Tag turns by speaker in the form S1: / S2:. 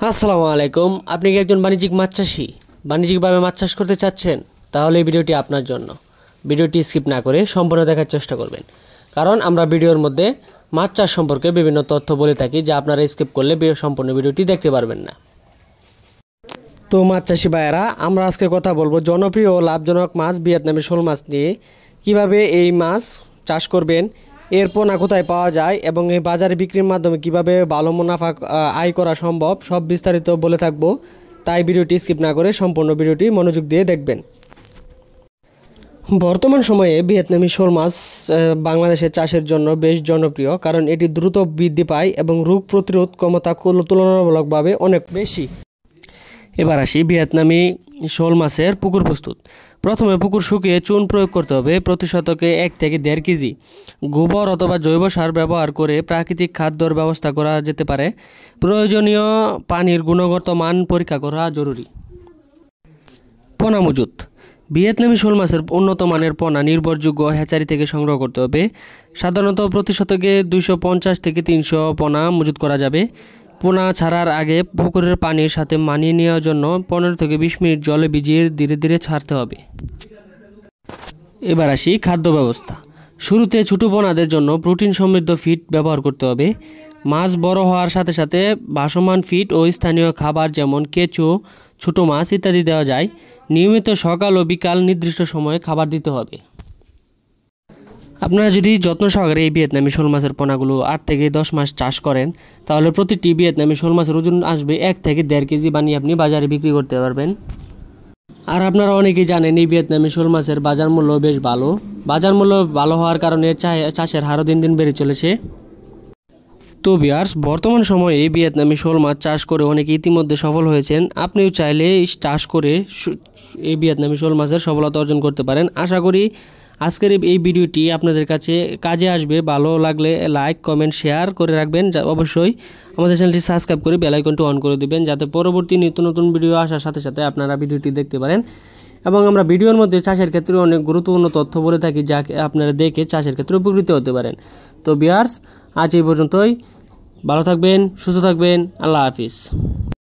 S1: আসসালামু আলাইকুম। আপনি কি একজন বাণিজ্যিক মাছ চাষী, বাণিজ্যিকভাবে মাছ চাষ করতে চাচ্ছেন? তাহলে এই ভিডিওটি আপনার জন্য। ভিডিওটি স্কিপ না করে সম্পূর্ণ দেখার চেষ্টা করবেন, কারণ আমরা ভিডিওর মধ্যে মাছ চাষ সম্পর্কে বিভিন্ন তথ্য বলে থাকি যা আপনারা স্কিপ করলে সম্পূর্ণ ভিডিওটি দেখতে পারবেন না। তো মাছ চাষী ভাইয়েরা, আমরা আজকে কথা বলবো জনপ্রিয় ও লাভজনক মাছ ভিয়েতনামি শোল মাছ নিয়ে। কিভাবে এই মাছ চাষ করবেন, এর পোনা কোথায় পাওয়া যায় এবং এই বাজারে বিক্রির মাধ্যমে কিভাবে ভালো মুনাফা আয় করা সম্ভব, সব বিস্তারিত বলে থাকবো। তাই ভিডিওটি স্কিপ না করে সম্পূর্ণ ভিডিওটি মনোযোগ দিয়ে দেখবেন। বর্তমান সময়ে ভিয়েতনামি শোল মাছ বাংলাদেশের চাষের জন্য বেশ জনপ্রিয়, কারণ এটি দ্রুত বৃদ্ধি পায় এবং রোগ প্রতিরোধ ক্ষমতা তুলনামূলকভাবে অনেক বেশি। এবার আসি ভিয়েতনামি শোল মাছের পুকুর প্রস্তুত। প্রথমে পুকুর শুকিয়ে চুন প্রয়োগ করতে হবে। প্রতি শতকে 1 থেকে 1.5 কেজি গোবর অথবা জৈব সার ব্যবহার করে প্রাকৃতিক খাদ্যর ব্যবস্থা করা যেতে পারে। প্রয়োজনীয় পানির গুণগত মান পরীক্ষা করা জরুরি। পোনা মজুত। ভিয়েতনামি শোল মাছের উন্নত মানের পোনা নির্ভরযোগ্য হ্যাচারি থেকে সংগ্রহ করতে হবে। সাধারণত প্রতি শতকে 250 থেকে 300 পোনা মজুত করা যাবে। পোনা ছাড়ার আগে পুকুরের পানির সাথে মানিয়ে নেওয়ার জন্য 15 থেকে 20 মিনিট জলে ভিজিয়ে ধীরে ধীরে ছাড়তে হবে। এবার আসি খাদ্য ব্যবস্থা। শুরুতে ছোটো পোনাদের জন্য প্রোটিন সমৃদ্ধ ফিড ব্যবহার করতে হবে। মাছ বড় হওয়ার সাথে সাথে ভাসমান ফিড ও স্থানীয় খাবার যেমন কেঁচো, ছোটো মাছ ইত্যাদি দেওয়া যায়। নিয়মিত সকাল ও বিকাল নির্দিষ্ট সময়ে খাবার দিতে হবে। আপনারা যদি যত্ন সহকারে এই ভিয়েতনামি শোল মাছের পোনাগুলো 8 থেকে 10 মাস চাষ করেন, তাহলে প্রতিটি ভিয়েতনামি শোল মাছের ওজন আসবে 1 থেকে 1.5 কেজি বানিয়ে আপনি বাজারে বিক্রি করতে পারবেন। আর আপনারা অনেকেই জানেন এই ভিয়েতনামি শোল মাছের বাজার মূল্য বেশ ভালো। বাজার মূল্য ভালো হওয়ার কারণে চাষের হারও দিন দিন বেড়ে চলেছে। তো ভিউয়ার্স, বর্তমান সময়ে এই ভিয়েতনামি শোল মাছ চাষ করে অনেকে ইতিমধ্যে সফল হয়েছেন। আপনিও চাইলে চাষ করে এই ভিয়েতনামি শোল মাছের সফলতা অর্জন করতে পারেন। আশা করি আজকের এই ভিডিওটি আপনাদের কাছে কাজে আসবে। ভালো লাগলে লাইক, কমেন্ট, শেয়ার করে রাখবেন। অবশ্যই আমাদের চ্যানেলটি সাবস্ক্রাইব করে বেল আইকনটি অন করে দিবেন, যাতে পরবর্তী নিত্য নতুন ভিডিও আসার সাথে সাথে আপনারা ভিডিওটি দেখতে পারেন। এবং আমরা ভিডিওর মধ্যে চাষের ক্ষেত্রে অনেক গুরুত্বপূর্ণ তথ্য বলে থাকি, যা আপনারা দেখে চাষের ক্ষেত্রে উপকৃত হতে পারেন। তো ভিউয়ার্স, আজ এই পর্যন্তই। ভালো থাকবেন, সুস্থ থাকবেন। আল্লাহ হাফিজ।